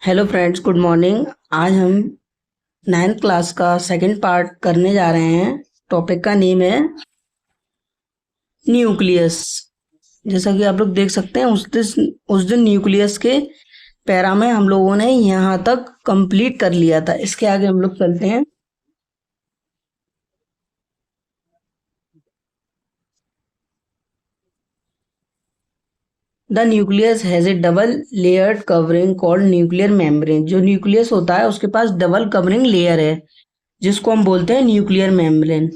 Hello friends, good morning. आज हम 9th class का सेकंड पार्ट करने जा रहे हैं। टॉपिक का नेम है न्यूक्लियस। जैसा कि आप लोग देख सकते हैं उस दिन न्यूक्लियस के पैरा में हम लोगों ने यहाँ तक कंप्लीट कर लिया था। इसके आगे हम लोग चलते हैं। The nucleus has A double layered covering called nuclear membrane. जो न्यूक्लियस होता है उसके पास डबल कवरिंग लेयर है जिसको हम बोलते हैं न्यूक्लियर मेम्ब्रेन।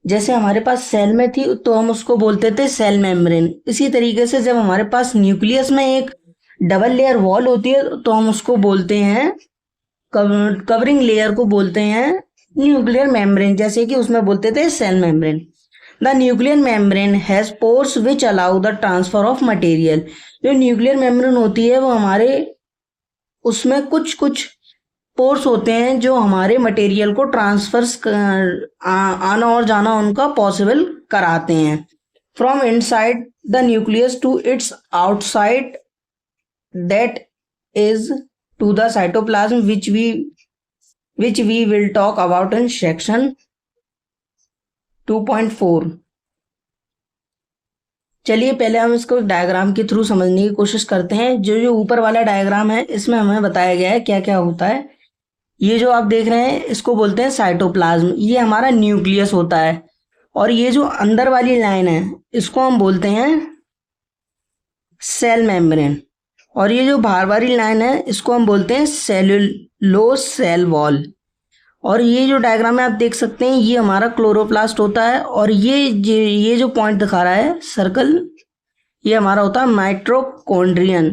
जैसे हमारे पास सेल में थी तो हम उसको बोलते थे सेल मेम्ब्रेन। इसी तरीके से जब हमारे पास न्यूक्लियस में एक डबल लेयर वॉल होती है तो हम उसको बोलते हैं कवरिंग लेयर को बोलते हैं न्यूक्लियर मेम्ब्रेन, जैसे कि उसमें बोलते थे cell membrane. The nuclear membrane has pores which allow the transfer of material. जो न्यूक्लियर मेम्ब्रेन होती है वो हमारे उसमें कुछ कुछ पोर्स होते हैं जो हमारे मटेरियल को आना और जाना उनका पॉसिबल कराते हैं। From inside the nucleus to its outside, that is to the cytoplasm which we will talk about in section 2.4। चलिए पहले हम इसको डायग्राम के थ्रू समझने की कोशिश करते हैं। जो ऊपर वाला डायग्राम है इसमें हमें बताया गया है क्या क्या होता है। ये जो आप देख रहे हैं इसको बोलते हैं साइटोप्लाज्म। ये हमारा न्यूक्लियस होता है और ये जो अंदर वाली लाइन है इसको हम बोलते हैं सेल मेम्ब्रेन, और ये जो बाहर वाली लाइन है इसको हम बोलते हैं सेलुलोज सेल वॉल। और ये जो डायग्राम में आप देख सकते हैं ये हमारा क्लोरोप्लास्ट होता है, और ये जो पॉइंट दिखा रहा है सर्कल, ये हमारा होता है माइटोकॉन्ड्रियन,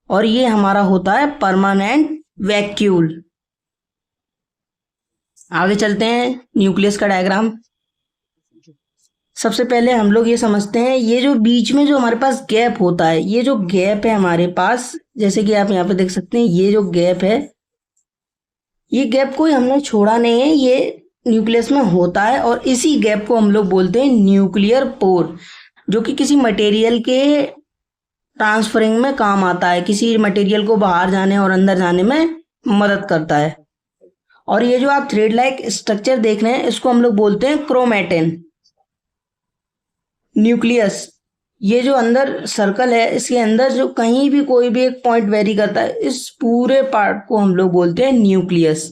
और ये हमारा होता है परमानेंट वैक्यूल। आगे चलते हैं न्यूक्लियस का डायग्राम। सबसे पहले हम लोग ये समझते हैं ये जो बीच में जो हमारे पास गैप होता है, ये जो गैप है हमारे पास, जैसे कि आप यहाँ पे देख सकते हैं ये जो गैप है, ये गैप कोई हमने छोड़ा नहीं है, ये न्यूक्लियस में होता है, और इसी गैप को हम लोग बोलते हैं न्यूक्लियर पोर, जो कि किसी मटेरियल के ट्रांसफरिंग में काम आता है, किसी मटेरियल को बाहर जाने और अंदर जाने में मदद करता है। और ये जो आप थ्रेड लाइक स्ट्रक्चर देख रहे हैं इसको हम लोग बोलते हैं क्रोमैटिन। न्यूक्लियस, ये जो अंदर सर्कल है इसके अंदर जो कहीं भी कोई भी एक पॉइंट वेरी करता है, इस पूरे पार्ट को हम लोग बोलते हैं न्यूक्लियस।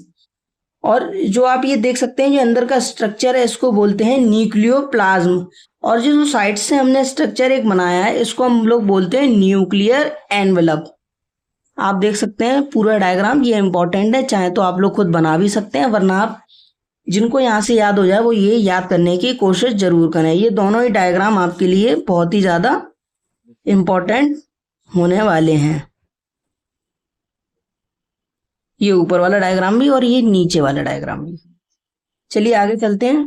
और जो आप ये देख सकते हैं जो अंदर का स्ट्रक्चर है इसको बोलते हैं न्यूक्लियोप्लाज्म। और जो साइड से हमने स्ट्रक्चर एक बनाया है इसको हम लोग बोलते हैं न्यूक्लियर एनवेलप। आप देख सकते हैं पूरा डायग्राम, ये इंपॉर्टेंट है, चाहे तो आप लोग खुद बना भी सकते हैं, वरना आप जिनको यहाँ से याद हो जाए वो ये याद करने की कोशिश जरूर करें। ये दोनों ही डायग्राम आपके लिए बहुत ही ज़्यादा इम्पोर्टेंट होने वाले हैं, ये ऊपर वाला डायग्राम भी और ये नीचे वाला डायग्राम भी। चलिए आगे चलते हैं।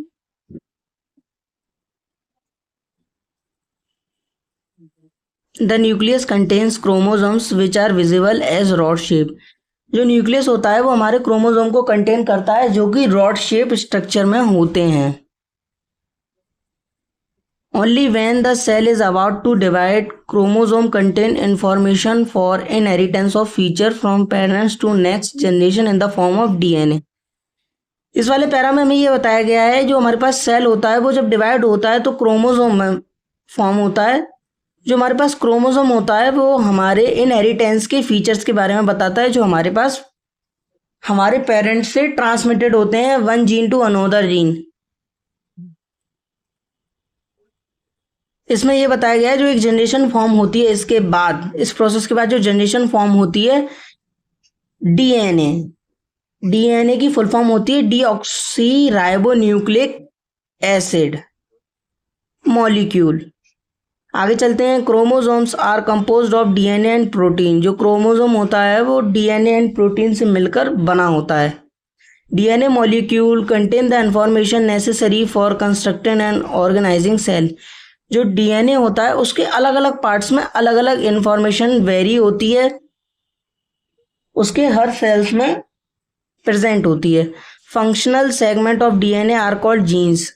The nucleus contains chromosomes which are visible as rod shape. जो न्यूक्लियस होता है वो हमारे क्रोमोसोम को कंटेन करता है जो कि रॉड शेप स्ट्रक्चर में होते हैं। Only when the cell is about to divide, chromosome contain information for inheritance of feature from parents to next generation in the form of DNA. इस वाले पैरा में हमें ये बताया गया है जो हमारे पास सेल होता है वो जब डिवाइड होता है तो क्रोमोसोम में फॉर्म होता है। जो हमारे पास क्रोमोसोम होता है वो हमारे इनहेरिटेंस के फीचर्स के बारे में बताता है जो हमारे पास हमारे पेरेंट्स से ट्रांसमिटेड होते हैं one gene to another gene. इसमें ये बताया गया है जो एक जनरेशन फॉर्म होती है इसके बाद, इस प्रोसेस के बाद जो जनरेशन फॉर्म होती है डीएनए, डीएनए की फुल फॉर्म होती है deoxyribonucleic acid molecule. आगे चलते हैं। Chromosomes are composed of DNA and protein. जो क्रोमोसोम होता है वो डीएनए एंड प्रोटीन से मिलकर बना होता है। DNA molecule contain the information necessary for constructing and organising cell. जो डीएनए होता है उसके अलग अलग पार्ट्स में अलग अलग इंफॉर्मेशन वेरी होती है, उसके हर सेल्स में प्रेजेंट होती है। Functional segment of DNA are called genes.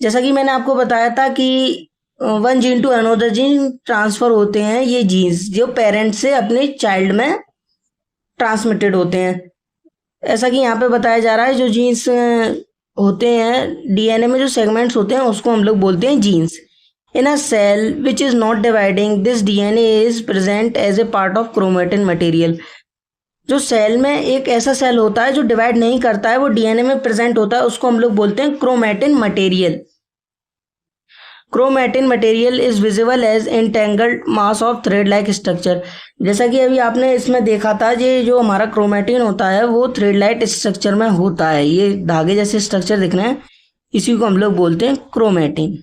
जैसा कि मैंने आपको बताया था कि one gene to another gene transfer होते हैं ये जीन्स जो पेरेंट से अपने चाइल्ड में ट्रांसमिटेड होते हैं। ऐसा कि यहाँ पे बताया जा रहा है जो जीन्स होते हैं डीएनए में, जो सेगमेंट्स होते हैं उसको हम लोग बोलते हैं genes. In a cell which is not dividing this DNA is present as a part of chromatin material. जो सेल में एक ऐसा सेल होता है जो डिवाइड नहीं करता है, वो डीएनए में प्रेजेंट होता है, उसको हम लोग बोलते हैं chromatin material. Chromatin material is visible as entangled mass of thread like structure. जैसा कि अभी आपने इसमें देखा था, ये जो हमारा क्रोमेटिन होता है वो थ्रेड लाइक स्ट्रक्चर में होता है, ये धागे जैसे स्ट्रक्चर दिख रहे हैं, इसी को हम लोग बोलते हैं chromatin.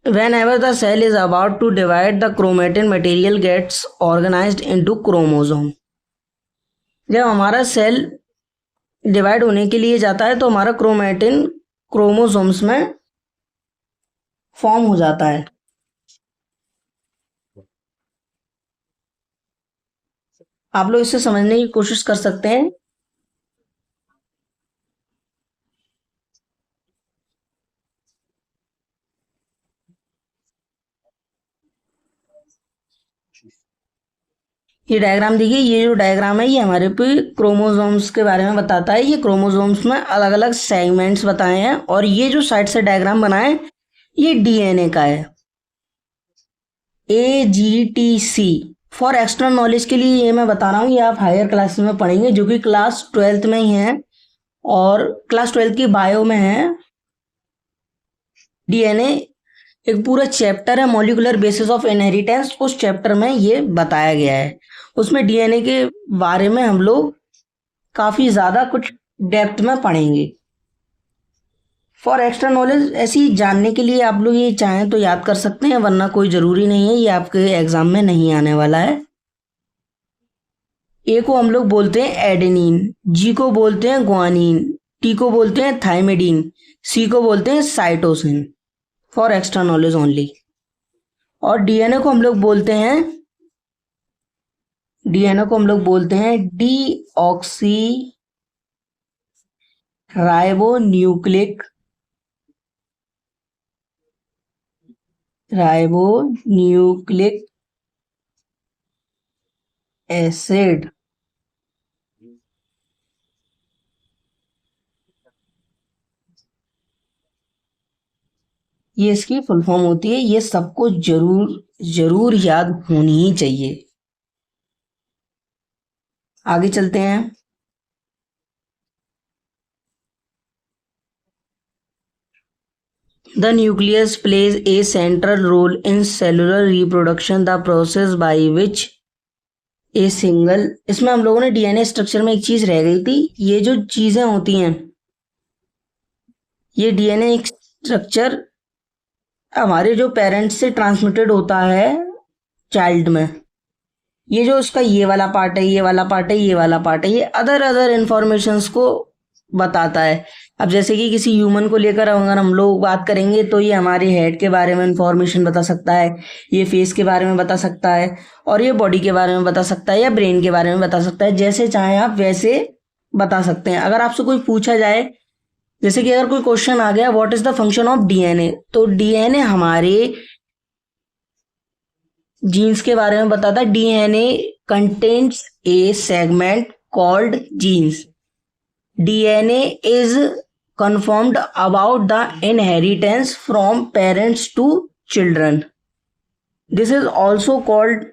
Whenever the cell is about to divide, the chromatin material gets organized into chromosome। जब हमारा सेल डिवाइड होने के लिए जाता है तो हमारा क्रोमेटिन क्रोमोसोम्स में फॉर्म हो जाता है। आप लोग इसे समझने की कोशिश कर सकते हैं। ये डायग्राम देखिए, ये जो डायग्राम है ये हमारे पे क्रोमोसोम्स के बारे में बताता है। ये क्रोमोसोम्स में अलग अलग सेगमेंट्स बताए हैं, और ये जो साइड से डायग्राम बना है ये डीएनए का है। AGTC फॉर एक्स्ट्रा नॉलेज के लिए ये मैं बता रहा हूँ, ये आप हायर क्लास में पढ़ेंगे, जो कि क्लास 12th में ही है और क्लास 12th की बायो में है। डीएनए एक पूरा चैप्टर है, मॉलिक्यूलर बेसिस ऑफ इनहेरिटेंस, उस चैप्टर में ये बताया गया है। उसमें डीएनए के बारे में हम लोग काफ़ी ज़्यादा कुछ डेप्थ में पढ़ेंगे। फॉर एक्स्ट्रा नॉलेज ऐसी जानने के लिए आप लोग ये चाहें तो याद कर सकते हैं, वरना कोई ज़रूरी नहीं है, ये आपके एग्ज़ाम में नहीं आने वाला है। ए को हम लोग बोलते हैं एडेनिन, जी को बोलते हैं ग्वानिन, टी को बोलते हैं थाइमिडीन, सी को बोलते हैं cytosine. For extra knowledge only. और डीएनए को हम लोग बोलते हैं डीऑक्सी राइबोन्यूक्लिक एसिड। ये इसकी फुल फॉर्म होती है, ये सबको जरूर याद होनी ही चाहिए। आगे चलते हैं। The nucleus plays a central role in cellular reproduction, the process by which a single। इसमें हम लोगों ने डीएनए स्ट्रक्चर में एक चीज रह गई थी, ये जो चीजें होती हैं, ये डीएनए एक स्ट्रक्चर हमारे जो पेरेंट्स से ट्रांसमिटेड होता है चाइल्ड में। ये जो उसका ये वाला पार्ट है, ये वाला पार्ट है, ये वाला पार्ट है, ये अदर इंफॉर्मेशंस को बताता है। अब जैसे कि किसी ह्यूमन को लेकर अगर हम लोग बात करेंगे तो ये हमारे हेड के बारे में इंफॉर्मेशन बता सकता है, ये फेस के बारे में बता सकता है, और ये बॉडी के बारे में बता सकता है, या ब्रेन के बारे में बता सकता है। जैसे चाहें आप वैसे बता सकते हैं। अगर आपसे कोई पूछा जाए, जैसे कि अगर कोई क्वेश्चन आ गया what is the function of DNA, तो डीएनए हमारे जीन्स के बारे में बताता है। DNA contains A segment called jeans. DNA is confirmed about the inheritance from parents to children. This is also called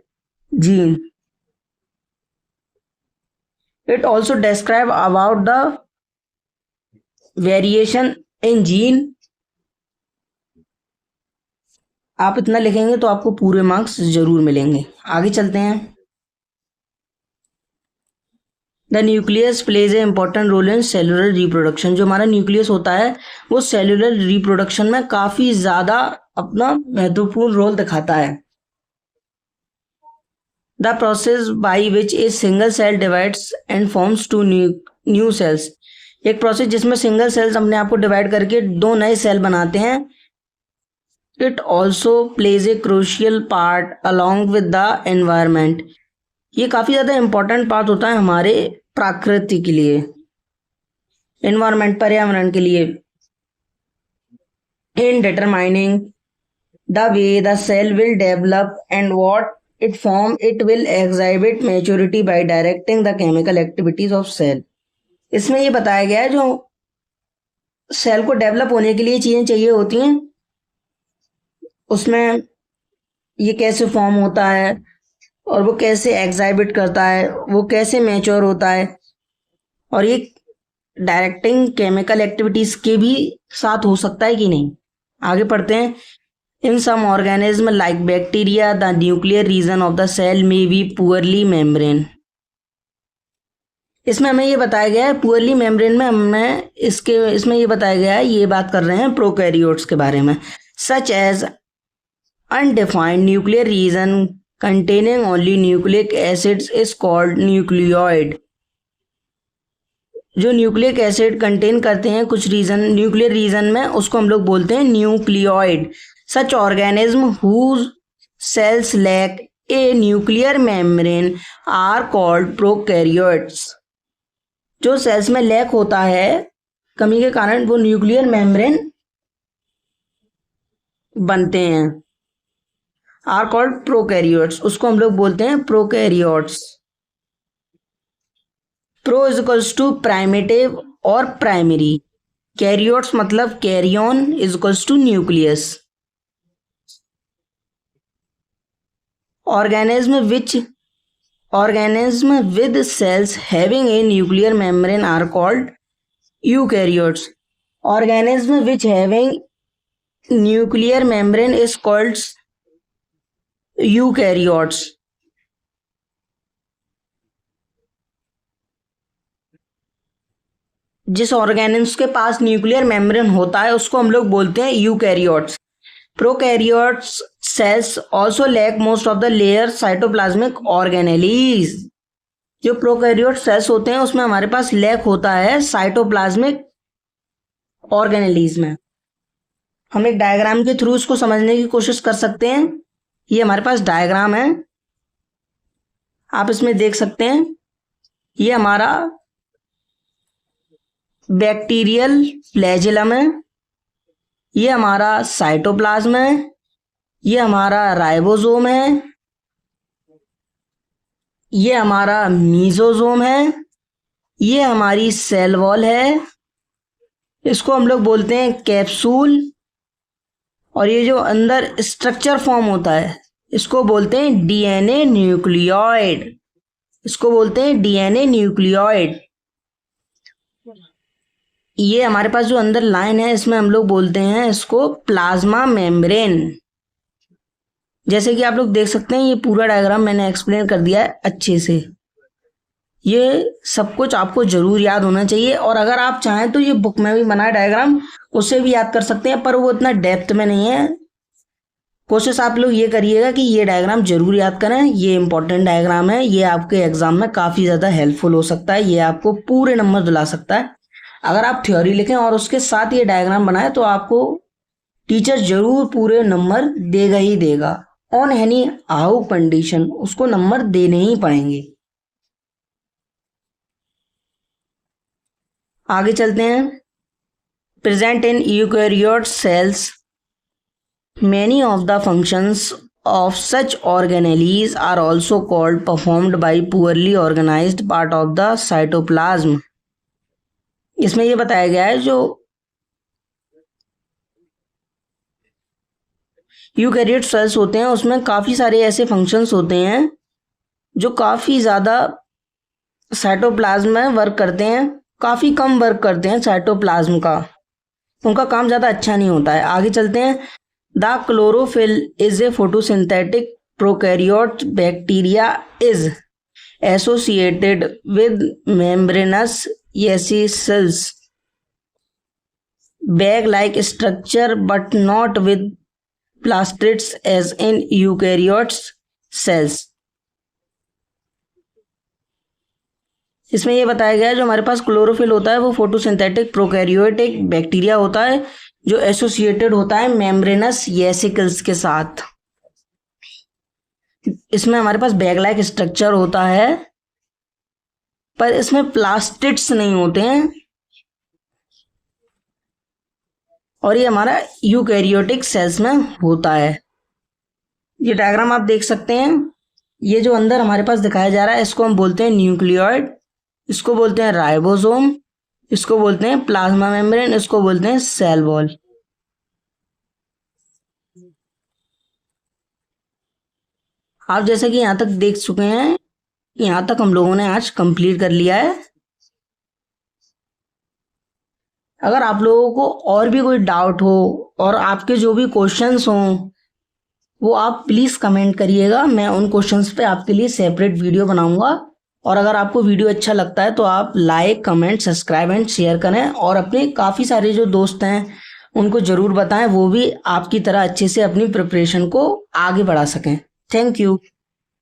gene. It also describe about the variation in gene। आप इतना लिखेंगे तो आपको पूरे मार्क्स जरूर मिलेंगे। आगे चलते हैं। The nucleus plays a important role in cellular reproduction. जो हमारा न्यूक्लियस होता है वो सेलुलर रिप्रोडक्शन में काफी ज्यादा अपना महत्वपूर्ण रोल दिखाता है। The process by which a single cell divides and forms two new cells. एक प्रोसेस जिसमें सिंगल सेल्स अपने आप को डिवाइड करके दो नए सेल बनाते हैं। It also plays a crucial part along with the environment. ये काफ़ी ज़्यादा इम्पोर्टेंट पार्ट होता है हमारे प्रकृति के लिए, एनवायरमेंट पर्यावरण के लिए। In determining the way the cell will develop and what it will exhibit maturity by directing the chemical activities of cell. इसमें ये बताया गया है जो सेल को डेवलप होने के लिए चीजें चाहिए होती हैं, उसमें ये कैसे फॉर्म होता है और वो कैसे एग्जाइबिट करता है, वो कैसे मैच्योर होता है, और ये डायरेक्टिंग केमिकल एक्टिविटीज के भी साथ हो सकता है कि नहीं। आगे पढ़ते हैं। In some organism like bacteria the nuclear region of the cell में बी पुअरली मेम्ब्रेन। इसमें हमें ये बताया गया है पुअरली मेम्ब्रेन में इसमें ये बताया गया है, ये बात कर रहे हैं प्रोकैरियोट्स के बारे में। Such as undefined nuclear region containing only nucleic acids is called nucleoid. जो न्यूक्लिक एसिड कंटेन करते हैं कुछ रीजन न्यूक्लियर रीजन में, उसको हम लोग बोलते हैं nucleoid. Such organism whose cells lack a nuclear membrane are called prokaryotes. जो सेल्स में लैक होता है, कमी के कारण वो न्यूक्लियर मेम्ब्रेन बनते हैं, आर कॉल्ड प्रोकैरियोट्स, उसको हम लोग बोलते हैं prokaryotes. Pro is equals to primitive और प्राइमरी। कैरियोट्स मतलब karyon is equals to nucleus. Organism with cells having a nuclear membrane are called eukaryotes. Organism which having nuclear membrane is called eukaryotes. जिस organism के पास nuclear membrane होता है उसको हम लोग बोलते हैं eukaryotes. Prokaryotes cells also lack most of the layer cytoplasmic organelles. जो प्रोकैरियोट सेल्स होते हैं उसमें हमारे पास लैक होता है साइटोप्लाज्मिक ऑर्गेनेलीज में। हम एक डायग्राम के थ्रू इसको समझने की कोशिश कर सकते हैं। ये हमारे पास डायग्राम है, आप इसमें देख सकते हैं। ये हमारा बैक्टीरियल फ्लैजेलम है, ये हमारा साइटोप्लाज्म है, ये हमारा राइबोसोम है, ये हमारा मीजोसोम है, ये हमारी सेल वॉल है, इसको हम लोग बोलते हैं कैप्सूल, और ये जो अंदर स्ट्रक्चर फॉर्म होता है इसको बोलते हैं डीएनए न्यूक्लियोइड। इसको बोलते हैं डीएनए न्यूक्लियोइड। ये हमारे पास जो अंदर लाइन है इसमें हम लोग बोलते हैं इसको प्लाज्मा मेम्ब्रेन। जैसे कि आप लोग देख सकते हैं, ये पूरा डायग्राम मैंने एक्सप्लेन कर दिया है अच्छे से। ये सब कुछ आपको जरूर याद होना चाहिए, और अगर आप चाहें तो ये बुक में भी बना है डायग्राम, उससे भी याद कर सकते हैं, पर वो इतना डेप्थ में नहीं है। कोशिश आप लोग ये करिएगा कि ये डायग्राम जरूर याद करें। ये इंपॉर्टेंट डायग्राम है, ये आपके एग्जाम में काफ़ी ज़्यादा हेल्पफुल हो सकता है, ये आपको पूरे नंबर दिला सकता है। अगर आप थ्योरी लिखें और उसके साथ ये डायग्राम बनाए तो आपको टीचर जरूर पूरे नंबर देगा ही देगा। ऑन एनी हाउ कंडीशन उसको नंबर देने ही पड़ेंगे। आगे चलते हैं। Present in eukaryote cells many of the functions of such organelles are also called performed by poorly organised part of the cytoplasm. इसमें यह बताया गया है जो यूकैरियोट सेल्स होते हैं उसमें काफ़ी सारे ऐसे फंक्शंस होते हैं जो काफ़ी ज़्यादा साइटोप्लाज्म में वर्क करते हैं, काफ़ी कम वर्क करते हैं साइटोप्लाज्म का, उनका काम ज़्यादा अच्छा नहीं होता है। आगे चलते हैं। The chlorophyll is a photosynthetic prokaryote bacteria is associated with membranous cells bag like structure but not with plastids as in eukaryotes cells. इसमें यह बताया गया है जो हमारे पास क्लोरोफिल होता है वो फोटोसिंथेटिक प्रोकैरियोट एक बैक्टीरिया होता है जो एसोसिएटेड होता है मेम्ब्रेनस वेसिकल्स के साथ। इसमें हमारे पास बैग लाइक स्ट्रक्चर होता है पर इसमें प्लास्टिड्स नहीं होते हैं, और ये हमारा यूकैरियोटिक सेल्स में होता है। ये डायग्राम आप देख सकते हैं, ये जो अंदर हमारे पास दिखाया जा रहा है इसको हम बोलते हैं न्यूक्लियोइड, इसको बोलते हैं राइबोसोम, इसको बोलते हैं प्लाज्मा मेम्ब्रेन, इसको बोलते हैं सेल वॉल। आप जैसे कि यहाँ तक देख चुके हैं, यहाँ तक हम लोगों ने आज कंप्लीट कर लिया है। अगर आप लोगों को और भी कोई डाउट हो और आपके जो भी क्वेश्चंस हों वो आप प्लीज़ कमेंट करिएगा, मैं उन क्वेश्चंस पे आपके लिए सेपरेट वीडियो बनाऊंगा। और अगर आपको वीडियो अच्छा लगता है तो आप like, comment, subscribe and share करें और अपने काफ़ी सारे जो दोस्त हैं उनको ज़रूर बताएं, वो भी आपकी तरह अच्छे से अपनी प्रिपरेशन को आगे बढ़ा सकें। Thank you.